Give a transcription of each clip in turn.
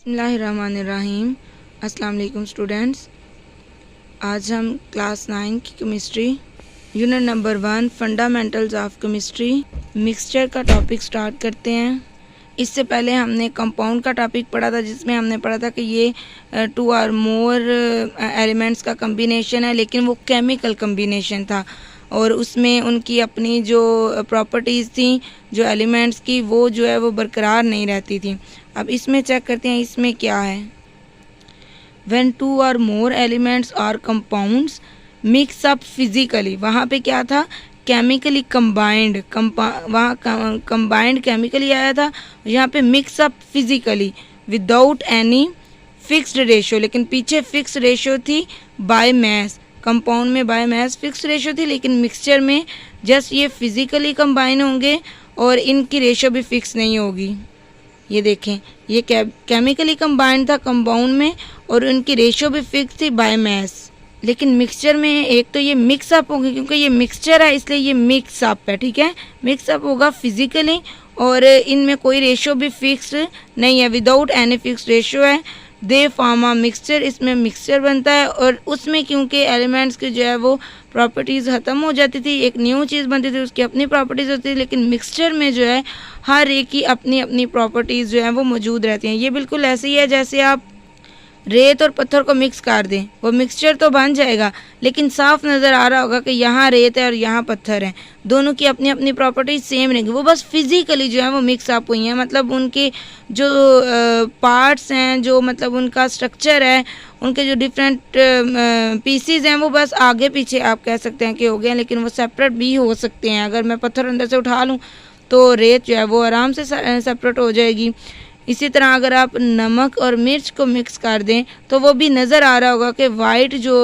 बिस्मिल्लाहिर्रहमानिर्रहीम। अस्सलाम वालेकुम स्टूडेंट्स। आज हम क्लास 9 की chemistry unit number 1 fundamentals of chemistry mixture का टॉपिक स्टार्ट करते हैं। इससे पहले हमने कंपाउंड का टॉपिक पढ़ा था, जिसमें हमने पढ़ा था कि ये 2 और मोर एलिमेंट्स का कम्बिनेशन है, लेकिन वो केमिकल कम्बिनेशन था और उसमें उनकी अपनी जो प्रॉपर्टीज़ थी जो एलिमेंट्स की, वो जो है वो बरकरार नहीं रहती थी। अब इसमें चेक करते हैं इसमें क्या है। When 2 or more elements or compounds mix up physically, वहाँ पे क्या था, केमिकली कम्बाइंड, वहाँ कम्बाइंड केमिकली आया था, यहाँ पे mix up physically without any fixed ratio, लेकिन पीछे फिक्स रेशो थी बाय मैस। कंपाउंड में बाय मैस फिक्स रेशो थी, लेकिन मिक्सचर में जस्ट ये फिजिकली कंबाइन होंगे और इनकी रेशो भी फिक्स नहीं होगी। ये देखें, ये केमिकली कंबाइंड था कंपाउंड में और उनकी रेशो भी फिक्स थी बाय मैस। लेकिन मिक्सचर में एक तो ये मिक्स अप होगी, क्योंकि ये मिक्सचर है इसलिए ये मिक्स अप है, ठीक है। मिक्स अप होगा फिजिकली और इनमें कोई रेशो भी फिक्स नहीं है, विदाउट एनी फिक्स रेशो है। दे फॉर्म अ मिक्सचर, इसमें मिक्सचर बनता है और उसमें क्योंकि एलिमेंट्स की जो है वो प्रॉपर्टीज़ ख़त्म हो जाती थी, एक न्यू चीज़ बनती थी, उसकी अपनी प्रॉपर्टीज़ होती थी। लेकिन मिक्सचर में जो है हर एक की अपनी अपनी प्रॉपर्टीज़ जो है वो मौजूद रहती हैं। ये बिल्कुल ऐसे ही है जैसे आप रेत और पत्थर को मिक्स कर दें, वो मिक्सचर तो बन जाएगा, लेकिन साफ नज़र आ रहा होगा कि यहाँ रेत है और यहाँ पत्थर है, दोनों की अपनी अपनी प्रॉपर्टीज सेम रहेंगी। वो बस फिजिकली जो है वो मिक्स अप हुई हैं, मतलब उनके जो पार्ट्स हैं, जो मतलब उनका स्ट्रक्चर है, उनके जो डिफरेंट पीसीज हैं, वो बस आगे पीछे आप कह सकते हैं कि हो गए हैं, लेकिन वो सेपरेट भी हो सकते हैं। अगर मैं पत्थर अंदर से उठा लूँ तो रेत जो है वो आराम से सेपरेट हो जाएगी। इसी तरह अगर आप नमक और मिर्च को मिक्स कर दें तो वो भी नज़र आ रहा होगा कि वाइट जो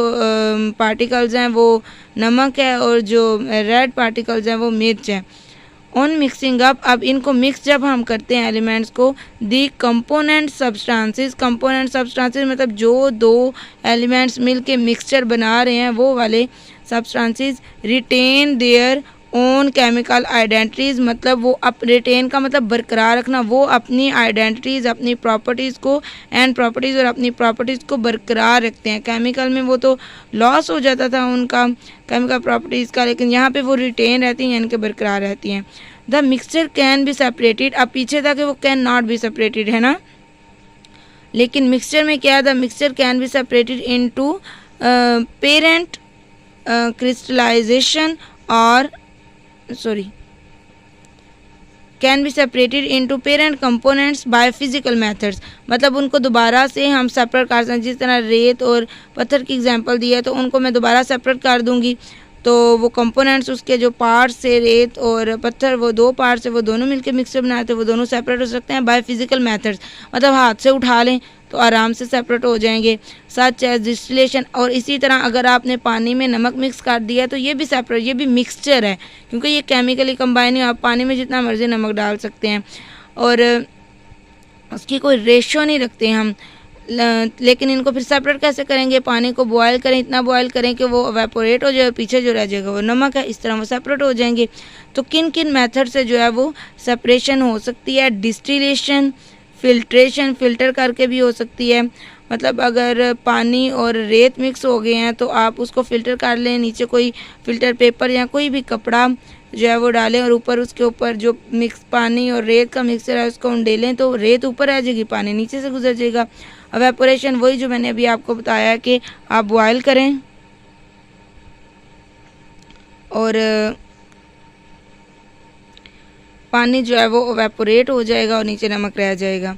पार्टिकल्स हैं वो नमक है और जो रेड पार्टिकल्स हैं वो मिर्च है। ऑन मिक्सिंग अप, अब इनको मिक्स जब हम करते हैं एलिमेंट्स को, दी कंपोनेंट सब्सटेंसेस मतलब जो दो एलिमेंट्स मिल के मिक्सचर बना रहे हैं वो वाले substances retain their own chemical identities, मतलब वो रिटेन का मतलब बरकरार रखना, वो अपनी आइडेंटिटीज़, अपनी प्रॉपर्टीज़ को एंड प्रॉपर्टीज़ और अपनी प्रॉपर्टीज़ को बरकरार रखते हैं। केमिकल में वो तो लॉस हो जाता था उनका केमिकल प्रॉपर्टीज़ का, लेकिन यहाँ पे वो रिटेन रहती हैं, यानी कि बरकरार रहती हैं। The mixture can be separated, अब पीछे था कि वो कैन नॉट बी सेपरेटेड, है ना, लेकिन मिक्सचर में क्या है, the mixture can be separated into parent crystallization और can be separated into parent components by physical methods, मतलब उनको दोबारा से हम सेपरेट कर सकते हैं। जिस तरह रेत और पत्थर की एग्जांपल दी है, तो उनको मैं दोबारा सेपरेट कर दूंगी, तो वो कंपोनेंट्स, उसके जो पार्ट्स है रेत और पत्थर, वो दो पार्ट्स है, वो दोनों मिलकर मिक्सचर बनाते हैं, वो दोनों सेपरेट हो सकते हैं बाय फिजिकल मेथड्स, मतलब हाथ से उठा लें तो आराम से सेपरेट हो जाएंगे, सच एज डिस्टिलेशन। और इसी तरह अगर आपने पानी में नमक मिक्स कर दिया तो ये भी सेपरेट, ये भी मिक्सचर है, क्योंकि ये केमिकली कंबाइन है। आप पानी में जितना मर्जी नमक डाल सकते हैं और उसकी कोई रेशो नहीं रखते हम। लेकिन इनको फिर सेपरेट कैसे करेंगे, पानी को बॉयल करें, इतना बॉयल करें कि वो एवेपोरेट हो जाए, पीछे जो रह जाएगा वो नमक है, इस तरह वो सेपरेट हो जाएंगे। तो किन किन मेथड से जो है वो सेपरेशन हो सकती है, डिस्टिलेशन, फिल्ट्रेशन, फ़िल्टर करके भी हो सकती है, मतलब अगर पानी और रेत मिक्स हो गए हैं तो आप उसको फ़िल्टर कर लें, नीचे कोई फ़िल्टर पेपर या कोई भी कपड़ा जो है वो डालें और ऊपर उसके ऊपर जो मिक्स पानी और रेत का मिक्सचर है उसको उंडेलें, तो रेत ऊपर आ जाएगी, पानी नीचे से गुजर जाएगा। एवेपोरेशन वही जो मैंने अभी आपको बताया कि आप बॉयल करें और पानी जो है वो एवेपोरेट हो जाएगा और नीचे नमक रह जाएगा।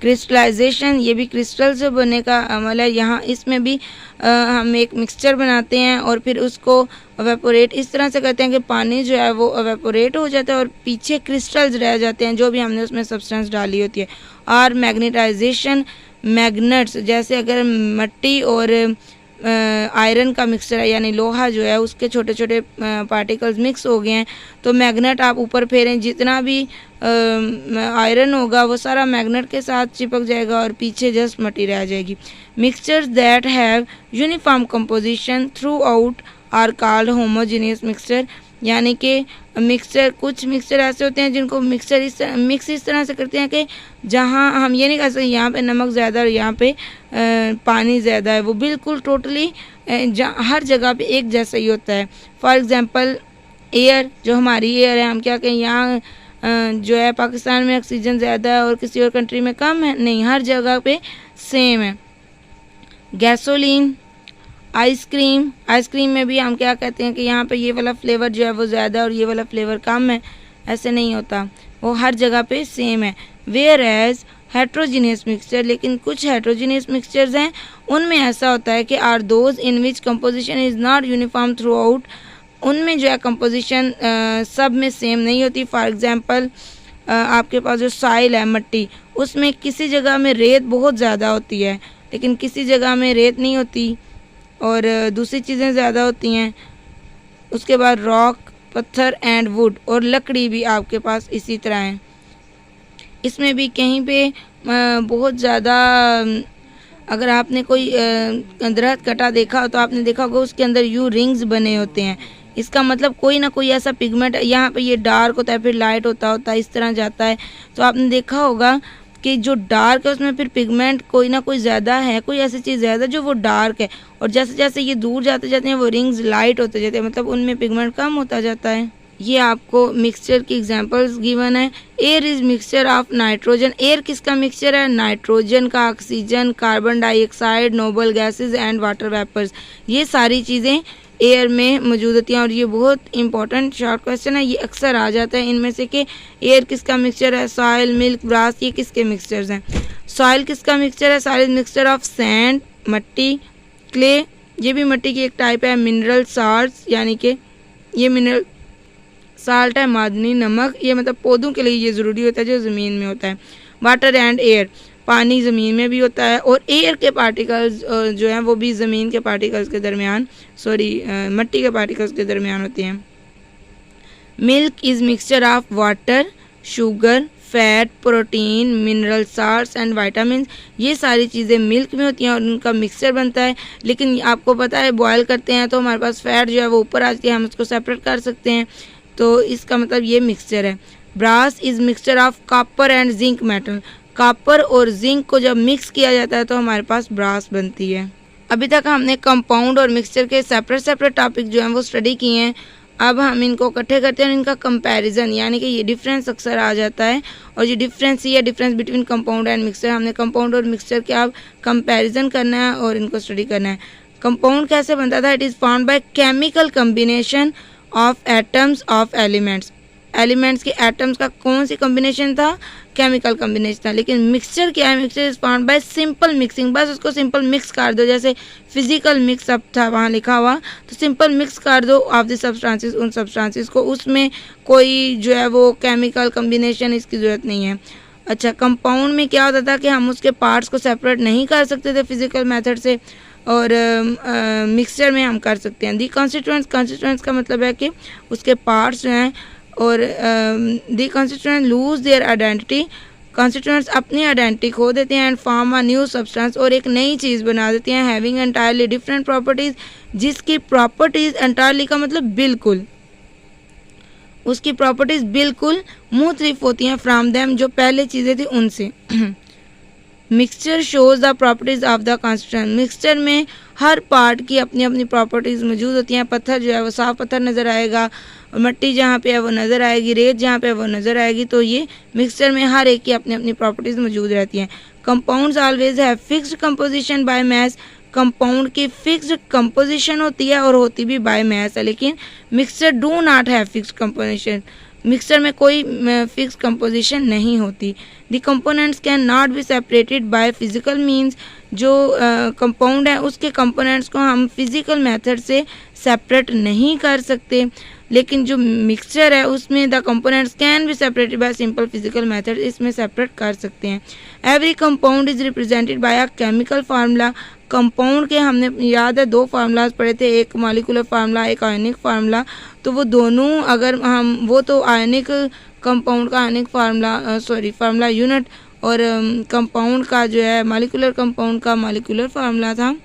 क्रिस्टलाइजेशन, ये भी क्रिस्टल से बनने का अमल है। यहाँ इसमें भी हम एक मिक्सचर बनाते हैं और फिर उसको एवेपोरेट इस तरह से करते हैं कि पानी जो है वो एवेपोरेट हो जाता है और पीछे क्रिस्टल्स रह जाते हैं जो भी हमने उसमें सब्सटेंस डाली होती है। और मैग्नेटाइजेशन, मैग्नेट्स, जैसे अगर मिट्टी और आयरन का मिक्सचर है, यानी लोहा जो है उसके छोटे छोटे पार्टिकल्स मिक्स हो गए हैं, तो मैग्नेट आप ऊपर फेरें, जितना भी आयरन होगा वो सारा मैग्नेट के साथ चिपक जाएगा और पीछे जस्ट मिट्टी रह जाएगी। Mixtures that have uniform composition throughout are called homogeneous mixture, यानी कि मिक्सचर, कुछ मिक्सचर ऐसे होते हैं जिनको मिक्स इस तरह से करते हैं कि जहाँ हम ये नहीं कह सकते यहाँ पे नमक ज़्यादा और यहाँ पे पानी ज़्यादा है, वो बिल्कुल टोटली हर जगह पे एक जैसा ही होता है। फॉर एग्ज़ाम्पल एयर, जो हमारी एयर है, हम क्या कहें यहाँ जो है पाकिस्तान में ऑक्सीजन ज़्यादा है और किसी और कंट्री में कम है, नहीं, हर जगह पे सेम है। गैसोलीन, आइसक्रीम में भी हम क्या कहते हैं कि यहाँ पे ये वाला फ्लेवर जो है वो ज़्यादा और ये वाला फ्लेवर कम है, ऐसे नहीं होता, वो हर जगह पे सेम है। वेयर एज हेट्रोजीनियस मिक्सचर, लेकिन कुछ हेट्रोजीनियस मिक्सचर्स हैं उनमें ऐसा होता है कि are those in which composition is not uniform throughout, उनमें जो है कंपोजिशन सब में सेम नहीं होती। फॉर एग्ज़ाम्पल आपके पास जो सॉइल है, मिट्टी, उसमें किसी जगह में रेत बहुत ज़्यादा होती है लेकिन किसी जगह में रेत नहीं होती और दूसरी चीज़ें ज़्यादा होती हैं। उसके बाद रॉक, पत्थर एंड वुड, और लकड़ी भी आपके पास इसी तरह है। इसमें भी कहीं पे बहुत ज़्यादा, अगर आपने कोई दरख्त कटा देखा हो तो आपने देखा होगा उसके अंदर यूँ रिंग्स बने होते हैं, इसका मतलब कोई ना कोई ऐसा पिगमेंट, यहाँ पे ये डार्क होता है फिर लाइट होता है इस तरह जाता है। तो आपने देखा होगा कि जो डार्क है उसमें फिर पिगमेंट कोई ना कोई ज़्यादा है, कोई ऐसी चीज़ ज़्यादा जो वो डार्क है, और जैसे जैसे ये दूर जाते जाते हैं वो रिंग्स लाइट होते जाते हैं, मतलब उनमें पिगमेंट कम होता जाता है। ये आपको मिक्सचर की एग्जांपल्स गिवन है। Air is mixture of nitrogen, air किसका मिक्सचर है? नाइट्रोजन का, oxygen, carbon dioxide, noble gases and water vapours, ये सारी चीज़ें एयर में मौजूद होती हैं। और ये बहुत इंपॉर्टेंट शॉर्ट क्वेश्चन है, ये अक्सर आ जाता है इनमें से कि एयर किसका मिक्सचर है? सॉइल, मिल्क, ब्रास, ये किसके मिक्सचर्स हैं? सॉइल किसका मिक्सचर है? सॉइल मिक्सचर ऑफ सैंड, मट्टी, क्ले, ये भी मिट्टी की एक टाइप है। मिनरल साल्ट्स, यानी कि ये मिनरल साल्ट है, मादनी नमक, ये मतलब पौधों के लिए ये ज़रूरी होता है जो ज़मीन में होता है। वाटर एंड एयर, पानी ज़मीन में भी होता है, और एयर के पार्टिकल्स जो हैं वो भी ज़मीन के पार्टिकल्स के दरमियान, मिट्टी के पार्टिकल्स के दरमियान होते हैं। Milk is mixture of water, sugar, fat, protein, mineral salts and vitamin, ये सारी चीज़ें मिल्क में होती हैं और उनका मिक्सचर बनता है। लेकिन आपको पता है बॉयल करते हैं तो हमारे पास फैट जो है वो ऊपर आती है, हम उसको सेपरेट कर सकते हैं, तो इसका मतलब ये मिक्सचर है। Brass is mixture of copper and zinc metal, copper और जिंक को जब मिक्स किया जाता है तो हमारे पास ब्रास बनती है। अभी तक हमने कंपाउंड और मिक्सचर के सेपरेट टॉपिक जो हैं वो स्टडी किए हैं। अब हम इनको इकट्ठे करते हैं और इनका कंपैरिजन, यानी कि ये डिफरेंस अक्सर आ जाता है, और ये difference between compound and mixture, हमने कंपाउंड और मिक्सचर के अब कंपैरिजन करना है और इनको स्टडी करना है। कंपाउंड कैसे बनता था? It is formed by chemical combination of atoms of elements के एटम्स का कौन सी कॉम्बिनेशन था? केमिकल कॉम्बिनेशन था। लेकिन मिक्सचर क्या है? Mixture is formed by simple mixing, बस उसको सिंपल मिक्स कर दो, जैसे फिजिकल मिक्स अप था वहाँ लिखा हुआ, तो सिंपल मिक्स कर दो ऑफ द सब्सटेंसेस, उन सब्सटेंसेस को, उसमें कोई जो है वो केमिकल कॉम्बिनेशन इसकी ज़रूरत नहीं है। अच्छा, कंपाउंड में क्या होता था कि हम उसके पार्ट्स को सेपरेट नहीं कर सकते थे फिजिकल मेथड से, और मिक्सचर में हम कर सकते हैं। दी कॉन्स्टिट्यूएंट्स का मतलब है कि उसके पार्ट्स जो हैं, और the constituent lose their identity, constituents अपनी आइडेंटिटी खो देते हैं, and form a new substance, और एक नई चीज़ बना देते हैं, हैविंग एंटायरली डिफरेंट प्रॉपर्टीज़, जिसकी प्रॉपर्टीज़ एंटायरली का मतलब बिल्कुल, उसकी प्रॉपर्टीज़ बिल्कुल मुख्तलिफ होती हैं फ्रॉम देम, जो पहले चीज़ें थी उनसे। Mixture shows the properties of the constituent, mixture में हर पार्ट की अपनी अपनी प्रॉपर्टीज़ मौजूद होती हैं। पत्थर जो है वो साफ पत्थर नज़र आएगा, और मिट्टी जहाँ पे है वो नज़र आएगी, रेत जहाँ पे है वो नज़र आएगी, तो ये मिक्सचर में हर एक की अपनी अपनी प्रॉपर्टीज़ मौजूद रहती हैं। Compounds always have fixed composition by mass, compound की फिक्स्ड कंपोजिशन होती है और होती भी बाय मैस है, लेकिन mixture do not have fixed composition, mixture में कोई फिक्स कंपोजिशन नहीं होती। The components can not be separated by physical means, जो कंपाउंड है उसके कंपोनेंट्स को हम फिजिकल मेथड से सेपरेट नहीं कर सकते, लेकिन जो मिक्सचर है उसमें the components can be separated by simple physical method, इसमें सेपरेट कर सकते हैं। Every compound is represented by a chemical formula, compound के हमने याद है 2 फार्मूलाज पढ़े थे, एक मॉलिक्यूलर फार्मूला, एक आयनिक फार्मूला, तो वो दोनों अगर हम, वो तो आयनिक कंपाउंड का आयनिक फार्मूला फार्मूला यूनिट, और कंपाउंड का जो है मॉलिक्यूलर कंपाउंड का मॉलिक्यूलर फार्मूला था,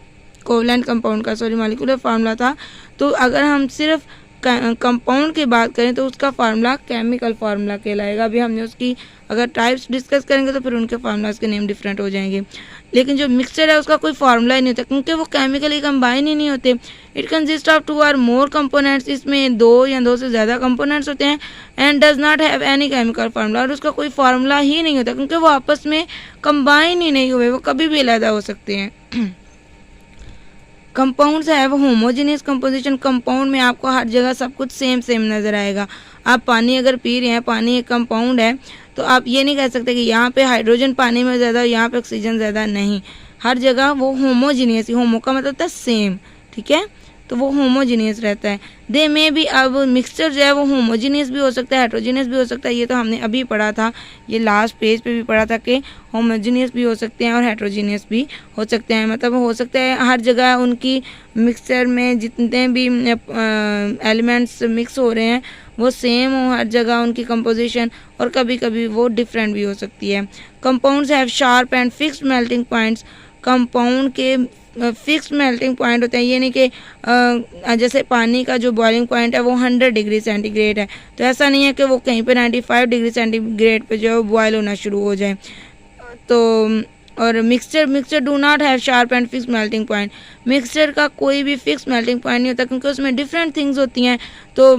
कोवलेंट कंपाउंड का मॉलिक्यूलर फार्मूला था। तो अगर हम सिर्फ कंपाउंड की बात करें तो उसका फार्मूला केमिकल फार्मूला कहलाएगा। अभी हमने उसकी अगर टाइप्स डिस्कस करेंगे तो फिर उनके फार्मूलाज के नेम डिफरेंट हो जाएंगे। लेकिन जो मिक्सचर है उसका कोई फार्मूला ही नहीं होता क्योंकि वो केमिकली कंबाइन ही नहीं होते। इट कंसिस्ट ऑफ 2 और मोर कंपोनेंट्स, इसमें 2 या 2 से ज़्यादा कंपोनेंट्स होते हैं। And does not have any chemical formula, और उसका कोई फार्मूला ही नहीं होता क्योंकि वो आपस में कंबाइन ही नहीं हुए, वो कभी भी अलग हो सकते हैं। कंपाउंड्स है वो होमोजीनियस कंपोजिशन। कंपाउंड में आपको हर जगह सब कुछ सेम सेम नज़र आएगा। आप पानी अगर पी रहे हैं, पानी एक कंपाउंड है, तो आप ये नहीं कह सकते कि यहाँ पे हाइड्रोजन पानी में ज़्यादा, यहाँ पे ऑक्सीजन ज़्यादा, नहीं, हर जगह वो होमोजीनियस ही, होमो का मतलब होता है सेम, ठीक है, तो वो होमोजीनियस रहता है। दे में भी, अब मिक्सचर जो है वो होमोजीनियस भी हो सकता है, हेट्रोजीनियस भी हो सकता है। ये तो हमने अभी पढ़ा था, ये लास्ट पेज पे भी पढ़ा था कि होमोजीनियस भी हो सकते हैं और हेट्रोजीनियस भी हो सकते हैं। मतलब हो सकता है हर जगह उनकी मिक्सचर में जितने भी एलिमेंट्स मिक्स हो रहे हैं वो सेम हो हर जगह उनकी कंपोजिशन, और कभी कभी वो डिफरेंट भी हो सकती है। Compounds have sharp and fixed melting points. Compound के फिक्स्ड मेल्टिंग पॉइंट होते हैं, ये नहीं कि जैसे पानी का जो बॉइलिंग पॉइंट है वो 100 डिग्री सेंटीग्रेड है, तो ऐसा नहीं है कि वो कहीं पे 95 डिग्री सेंटीग्रेड पे जो है बॉयल होना शुरू हो जाए। तो और mixture do not have sharp and fix melting point. Mixture का कोई भी फिक्स मेल्टिंग पॉइंट नहीं होता क्योंकि उसमें डिफरेंट थिंग्स होती हैं। तो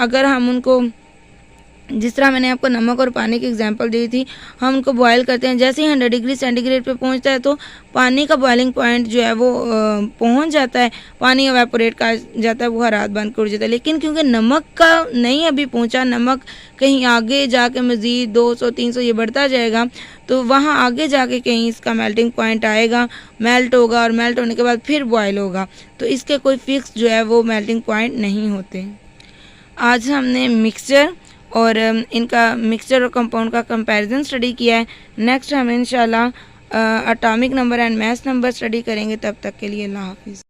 अगर हम उनको, जिस तरह मैंने आपको नमक और पानी की एग्जांपल दी थी, हम उनको बॉयल करते हैं, जैसे ही 100 डिग्री सेंटीग्रेड पे पहुंचता है तो पानी का बॉइलिंग पॉइंट जो है वो पहुंच जाता है, पानी एवेपोरेट कर जाता है, वो हरारत बंद कर जाता है। लेकिन क्योंकि नमक का नहीं अभी पहुंचा, नमक कहीं आगे जाके मज़ीद 200-300 ये बढ़ता जाएगा, तो वहाँ आगे जाके कहीं इसका मेल्टिंग पॉइंट आएगा, मेल्ट होगा, और मेल्ट होने के बाद फिर बॉयल होगा, तो इसके कोई फिक्स जो है वो मेल्टिंग पॉइंट नहीं होते। आज हमने मिक्सचर और इनका मिक्सचर और कंपाउंड का कंपैरिजन स्टडी किया है। नेक्स्ट हम इंशाल्लाह atomic number and mass number study करेंगे। तब तक के लिए अल्लाह हाफिज़।